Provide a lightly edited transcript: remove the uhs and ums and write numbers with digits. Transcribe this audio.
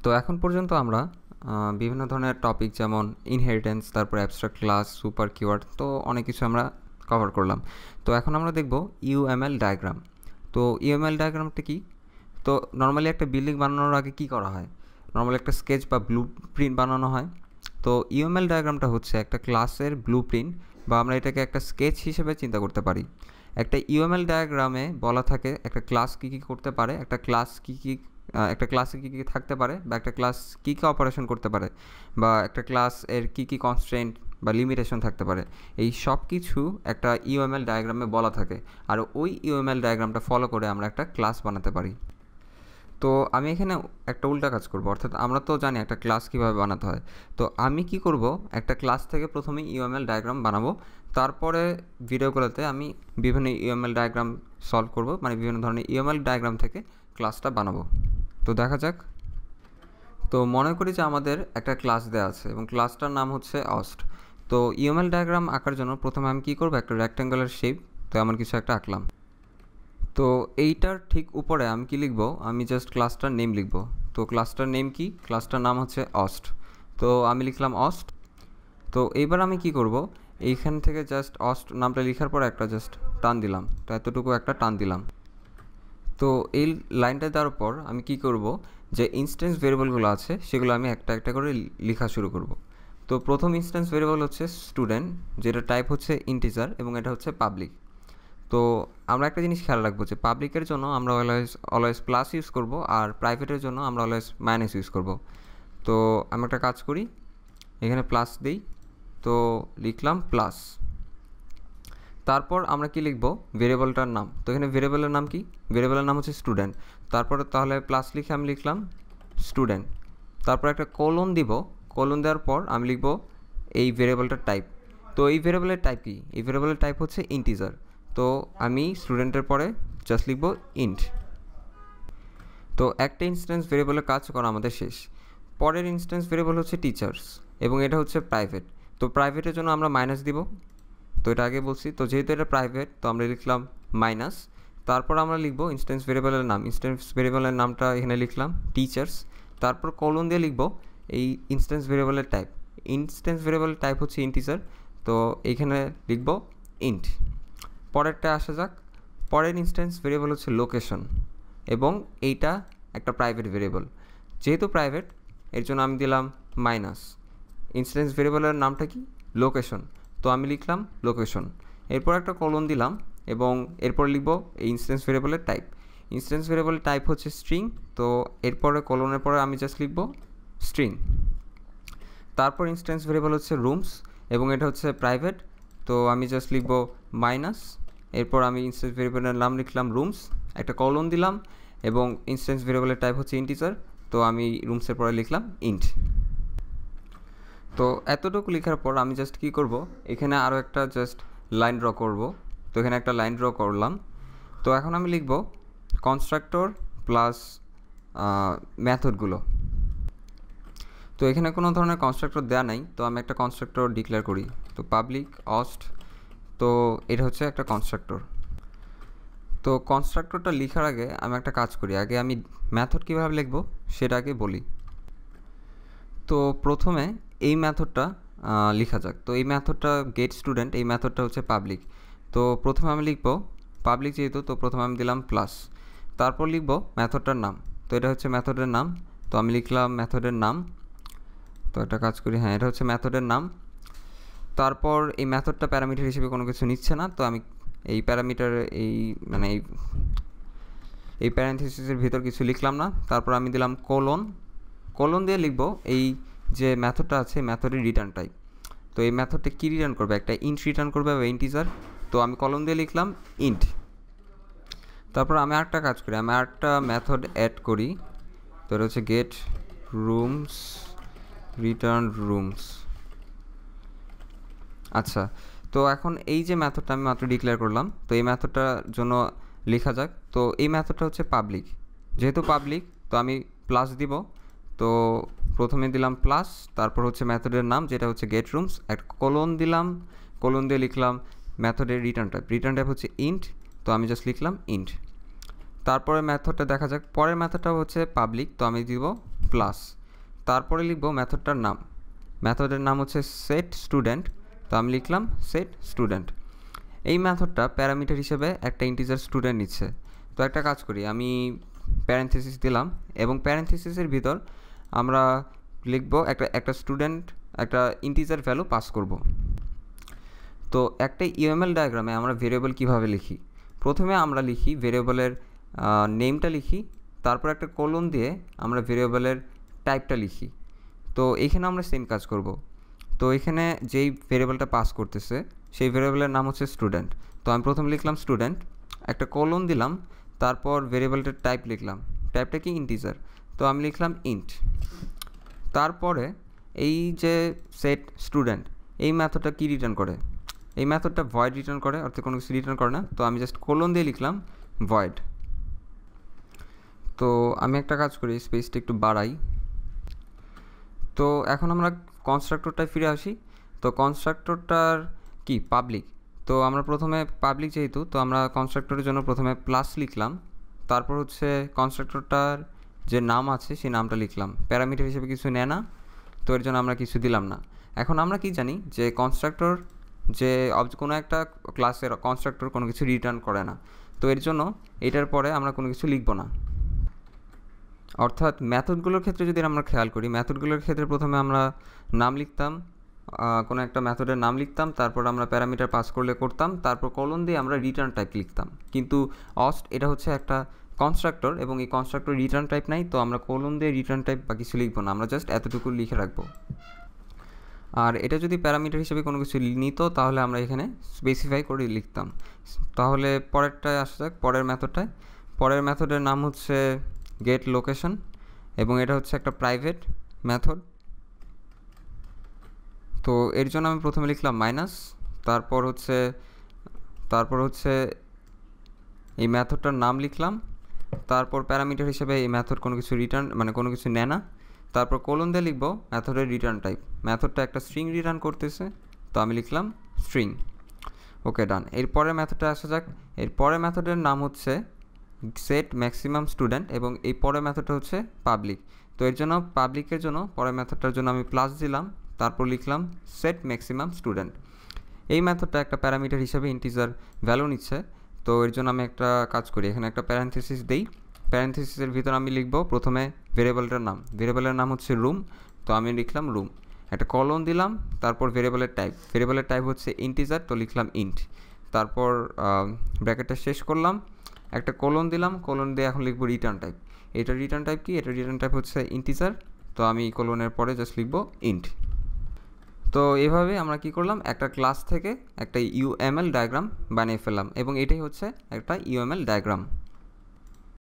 তো এখন পর্যন্ত আমরা বিভিন্ন ধরনের টপিক যেমন ইনহেরিটেন্স, তারপর অ্যাবস্ট্রাক্ট ক্লাস, সুপার কিওয়ার্ড, তো অনেক কিছু আমরা কভার করলাম। তো এখন আমরা দেখব ইউএমএল ডায়াগ্রাম। তো ইউএমএল ডায়াগ্রামটা কি? তো নর্মালি একটা বিল্ডিং বানানোর আগে কি করা হয়? নর্মালি একটা স্কেচ বা ব্লু প্রিন্ট বানানো হয়। তো ইউএমএল ডায়াগ্রামটা হচ্ছে একটা ক্লাসের ব্লু প্রিন্ট, বা আমরা এটাকে একটা স্কেচ হিসেবে চিন্তা করতে পারি। একটা ইউএমএল ডায়াগ্রামে বলা থাকে একটা ক্লাস কী কী করতে পারে, একটা ক্লাসে কী কী থাকতে পারে, বা একটা ক্লাস কী কী অপারেশন করতে পারে, বা একটা ক্লাস এর কী কী কনস্ট্রেন্ট বা লিমিটেশন থাকতে পারে। এই সব কিছু একটা ইউএমএল ডায়াগ্রামে বলা থাকে, আর ওই ইউএমএল ডায়াগ্রামটা ফলো করে আমরা একটা ক্লাস বানাতে পারি। তো আমি এখানে একটা উল্টা কাজ করব, অর্থাৎ আমরা তো জানি একটা ক্লাস কীভাবে বানাতে হয়। তো আমি কি করব, একটা ক্লাস থেকে প্রথমে ইউএমএল ডায়াগ্রাম বানাবো, তারপরে ভিডিওগুলোতে আমি বিভিন্ন ইউএমএল ডায়াগ্রাম সলভ করব, মানে বিভিন্ন ধরনের ইউএমএল ডায়াগ্রাম থেকে ক্লাসটা বানাবো। তো দেখা যাক। তো মনে করি যে আমাদের একটা ক্লাস দেওয়া আছে এবং ক্লাসটার নাম হচ্ছে অস্ট। তো ইউএমএল ডায়াগ্রাম আঁকার জন্য প্রথমে আমি কী করব, একটা রেক্ট্যাঙ্গুলার শেপ, তো এমন কিছু একটা আঁকলাম। তো এইটার ঠিক উপরে আমি কি লিখব, আমি জাস্ট ক্লাসটার নেম লিখব। তো ক্লাসটার নেম কি? ক্লাসটার নাম হচ্ছে অস্ট। তো আমি লিখলাম অস্ট। তো এইবার আমি কি করব, এইখান থেকে জাস্ট অস্ট নামটা লেখার পর একটা জাস্ট টান দিলাম, তো এতটুকু একটা টান দিলাম। তো এই লাইনটা দেওয়ার পর আমি কি করব, যে ইনস্ট্যান্স ভেরিয়েবলগুলো আছে সেগুলো আমি একটা একটা করে লেখা শুরু করব। তো প্রথম ইনস্ট্যান্স ভেরিয়েবল হচ্ছে স্টুডেন্ট, যেটা টাইপ হচ্ছে ইন্টিজার এবং এটা হচ্ছে পাবলিক। তো আমরা একটা জিনিস খেয়াল রাখবো যে পাবলিকের জন্য আমরা অলওয়েজ প্লাস ইউজ করব, আর প্রাইভেটের জন্য আমরা অলওয়েজ মাইনাস ইউজ করব। তো আমি একটা কাজ করি, এখানে প্লাস দিই, তো লিখলাম প্লাস। তারপর আমরা কি লিখব, ভেরিয়েবলটার নাম। তো এখানে ভেরিয়েবলের নাম কি? ভেরিয়েবলের নাম হচ্ছে স্টুডেন্ট। তারপরে তাহলে প্লাস লিখে আমি লিখলাম স্টুডেন্ট। তারপর একটা কোলন দিব, কোলন দেওয়ার পর আমি লিখব এই ভেরিয়েবলটার টাইপ। তো এই ভেরিয়েবলের টাইপ কি? এই ভেরিয়েবলের টাইপ হচ্ছে ইন্টিজার। তো আমি স্টুডেন্টের পরে জাস্ট লিখব ইন্ট। তো একটা ইনস্ট্যান্স ভেরিয়েবলের কাজ করা আমাদের শেষ। পরের ইনস্ট্যান্স ভেরিয়েবল হচ্ছে টিচার্স এবং এটা হচ্ছে প্রাইভেট। তো প্রাইভেটের জন্য আমরা মাইনাস দিব, তো এটা আগে বলছি। তো যেহেতু এটা প্রাইভেট, তো আমরা লিখলাম মাইনাস। তারপর আমরা লিখব ইনস্ট্যান্স ভেরিয়েবলের নাম। ইনস্ট্যান্স ভেরিয়েবলের নামটা এখানে লিখলাম টিচার্স। তারপর কলন দিয়ে লিখব এই ইনস্ট্যান্স ভেরিয়েবলের টাইপ। ইনস্ট্যান্স ভেরিয়েবলের টাইপ হচ্ছে ইন্টিজার, তো এইখানে লিখব ইন্ট। পরেরটা আসা যাক। পরের ইনস্ট্যান্স ভেরিয়েবল হচ্ছে লোকেশন এবং এইটা একটা প্রাইভেট ভেরিয়েবল। যেহেতু প্রাইভেট, এর জন্য আমি দিলাম মাইনাস। ইনস্ট্যান্স ভেরিয়েবলের নামটা কি? লোকেশন, তো আমি লিখলাম লোকেশন। এরপর একটা কলন দিলাম এবং এরপর লিখব এই ইনস্ট্যান্স ভেরিয়েবলের টাইপ। ইনস্ট্যান্স ভেরিয়েবলের টাইপ হচ্ছে স্ট্রিং, তো এরপরে কলনের পরে আমি জাস্ট লিখব স্ট্রিং। তারপর ইনস্ট্যান্স ভেরিয়েবল হচ্ছে রুমস এবং এটা হচ্ছে প্রাইভেট, তো আমি জাস্ট লিখব মাইনাস। এরপর আমি ইনস্ট্যান্স ভেরিয়েবলের নাম লিখলাম রুমস, একটা কলন দিলাম এবং ইনস্ট্যান্স ভেরিয়েবলের টাইপ হচ্ছে ইন্টিজার, তো আমি রুমসের পরে লিখলাম ইন্ট। তো এতটুকু লেখার পর আমি জাস্ট কী করব, এখানে আরও একটা জাস্ট লাইন ড্র করব। তো এখানে একটা লাইন ড্র করলাম। তো এখন আমি লিখব কনস্ট্রাক্টর প্লাস মেথডগুলো। তো এখানে কোনো ধরনের কনস্ট্রাক্টর দেওয়া নাই, তো আমি একটা কনস্ট্রাক্টর ডিক্লেয়ার করি। তো পাবলিক অস্ট, তো এটা হচ্ছে একটা কনস্ট্রাক্টর। তো কনস্ট্রাক্টরটা লেখার আগে আমি একটা কাজ করি, আগে আমি মেথড কীভাবে লিখব সেটা আগে বলি। তো প্রথমে এই মেথডটা লেখা যাক। তো এই মেথডটা গেট স্টুডেন্ট, এই মেথডটা হচ্ছে পাবলিক। তো প্রথমে আমি লিখব পাবলিক যেহেতু, তো প্রথমে আমি দিলাম প্লাস। তারপর লিখব মেথডটার নাম, তো এটা হচ্ছে মেথডের নাম, তো আমি লিখলাম মেথডের নাম। তো একটা কাজ করি, হ্যাঁ এটা হচ্ছে মেথডের নাম। তারপর এই মেথডটা প্যারামিটার হিসেবে কোনো কিছু নিচ্ছে না, তো আমি এই প্যারামিটার এই প্যারেন্থেসিসের ভিতর কিছু লিখলাম না। তারপর আমি দিলাম কোলন। কোলন দিয়ে লিখব এই যে মেথডটা আছে মেথডের রিটার্ন টাইপ। তো এই মেথডটা কী রিটার্ন করবে? একটা ইন্ট রিটার্ন করবে বা ইন্টিজার, তো আমি কলম দিয়ে লিখলাম ইন্ট। তারপর আমি আরেকটা কাজ করি, আমি আরেকটা মেথড অ্যাড করি, তো এটা হচ্ছে গেট রুমস রিটার্ন রুমস। আচ্ছা, তো এখন এই যে মেথডটা আমি মাত্র ডিক্লেয়ার করলাম, তো এই মেথডটার জন্য লেখা যাক। তো এই মেথডটা হচ্ছে পাবলিক, যেহেতু পাবলিক তো আমি প্লাস দিব। তো প্রথমে দিলাম প্লাস, তারপর হচ্ছে মেথডের নাম যেটা হচ্ছে গেট রুমস, একটা কোলন দিলাম, কোলন দিয়ে লিখলাম মেথডের রিটার্ন টাইপ হচ্ছে ইন্ট, তো আমি জাস্ট লিখলাম ইন্ট। তারপরে মেথডটা দেখা যাক, পরের মেথডটা হচ্ছে পাবলিক, তো আমি দিব প্লাস, তারপরে লিখব মেথডটার নাম। মেথডের নাম হচ্ছে সেট স্টুডেন্ট, তো আমি লিখলাম সেট স্টুডেন্ট। এই মেথডটা প্যারামিটার হিসেবে একটা ইন্টিজার স্টুডেন্ট নিচ্ছে। তো একটা কাজ করি, আমি প্যারেনথেসিস দিলাম এবং প্যারেনথেসিসের ভিতর আমরা লিখব একটা স্টুডেন্ট একটা ইন্টিজার ভ্যালু পাস করব। তো একটা ইউএমএল ডায়াগ্রামে আমরা ভেরিয়েবল কিভাবে লিখি? প্রথমে আমরা লিখি ভেরিয়েবলের নেমটা লিখি, তারপর একটা কোলন দিয়ে আমরা ভেরিয়েবলের টাইপটা লিখি। তো এইখানে আমরা সেম কাজ করব। তো এখানে যেই ভেরিয়েবলটা পাস করতেছে সেই ভেরিয়েবলের নাম হচ্ছে স্টুডেন্ট। তো আমি প্রথম লিখলাম স্টুডেন্ট, একটা কোলন দিলাম, তারপর ভেরিয়েবলটার টাইপ লিখলাম। টাইপটা কি? ইন্টিজার। তো আমি লিখলাম ইন্ট। তারপরে এই যে সেট স্টুডেন্ট, এই মেথডটা কি রিটার্ন করে? এই মেথডটা ভয়েড রিটার্ন করে, অর্থাৎ কোনো কিছু রিটার্ন করে না। তো আমি জাস্ট কোলন দিয়ে লিখলাম ভয়েড। তো আমি একটা কাজ করি, স্পেসটা একটু বাড়াই। তো এখন আমরা কনস্ট্রাক্টরটায় ফিরে আসি। তো কনস্ট্রাক্টরটার কি? পাবলিক। তো আমরা প্রথমে পাবলিক যেহেতু, তো আমরা কনস্ট্রাক্টরের জন্য প্রথমে প্লাস লিখলাম, তারপর হচ্ছে কনস্ট্রাক্টরটার যে নাম আছে সেই নামটা লিখলাম। প্যারামিটার হিসেবে কিছু নেয় না, তো এর জন্য আমরা কিছু দিলাম না। এখন আমরা কি জানি যে কনস্ট্রাক্টর যে কোনো একটা ক্লাসের কনস্ট্রাক্টর কোনো কিছু রিটার্ন করে না। তো এর জন্য এটার পরে আমরা কোনো কিছু লিখব না। অর্থাৎ মেথডগুলোর ক্ষেত্রে যদি আমরা খেয়াল করি, মেথডগুলোর ক্ষেত্রে প্রথমে আমরা নাম লিখতাম, কোনো একটা মেথডের নাম লিখতাম, তারপর আমরা প্যারামিটার পাস করতাম, তারপর কলন দিয়ে আমরা রিটার্ন টাইপ লিখতাম। কিন্তু এটা হচ্ছে একটা কনস্ট্রাক্টর এবং এই কনস্ট্রাক্টর রিটার্ন টাইপ নাই, তো আমরা কলন দিয়ে রিটার্ন টাইপ বা কিছু লিখবো না, আমরা জাস্ট এতটুকু লিখে রাখবো। আর এটা যদি প্যারামিটার হিসেবে কোনো কিছু নিত তাহলে আমরা এখানে স্পেসিফাই করে লিখতাম। তাহলে পরেরটায় আসা যাক, পরের মেথডটায়। পরের মেথডের নাম হচ্ছে গেট লোকেশন এবং এটা হচ্ছে একটা প্রাইভেট মেথড। তো এর জন্য আমি প্রথমে লিখলাম মাইনাস, তারপর হচ্ছে এই মেথডটার নাম লিখলাম, তারপর প্যারামিটার হিসেবে এই মেথড কোনো কিছু রিটার্ন কোনো কিছু নেয় না, তারপর কোলন দিয়ে লিখবো মেথডের রিটার্ন টাইপ। মেথডটা একটা স্ট্রিং রিটার্ন করতেছে, তো আমি লিখলাম স্ট্রিং। ওকে, ডান। এরপরের মেথডটা আসা যাক। এরপরের মেথডের নাম হচ্ছে সেট ম্যাক্সিমাম স্টুডেন্ট এবং এই পরের মেথডটা হচ্ছে পাবলিক। তো এর জন্য পাবলিকের জন্য পরের মেথডটার জন্য আমি প্লাস দিলাম, তারপর লিখলাম সেট ম্যাক্সিমাম স্টুডেন্ট। এই মেথডটা একটা প্যারামিটার হিসাবে ইন্টিজার ভ্যালু নিচ্ছে। তো এর জন্য আমি একটা কাজ করি, এখানে একটা প্যারেনথেসিস দেই। প্যারেনথেসিসের ভিতর আমি লিখব প্রথমে ভেরিয়েবলটার নাম। ভেরিয়েবলের নাম হচ্ছে রুম, তো আমি লিখলাম রুম। একটা কলন দিলাম, তারপর ভেরিয়েবলের টাইপ হচ্ছে ইন্টিজার, তো লিখলাম ইন্ট। তারপর ব্র্যাকেটটা শেষ করলাম, একটা কোলন দিলাম, কোলন দিয়ে এখন লিখব রিটার্ন টাইপ। এটা রিটার্ন টাইপ কি? এটা রিটার্ন টাইপ হচ্ছে ইন্টিজার, তো আমি কোলনের পরে জাস্ট লিখব ইন্ট। তো এইভাবে আমরা কি করলাম, একটা ক্লাস থেকে একটা ইউএমএল ডায়াগ্রাম বানিয়ে ফেললাম এবং এটাই হচ্ছে একটা ইউএমএল ডায়াগ্রাম।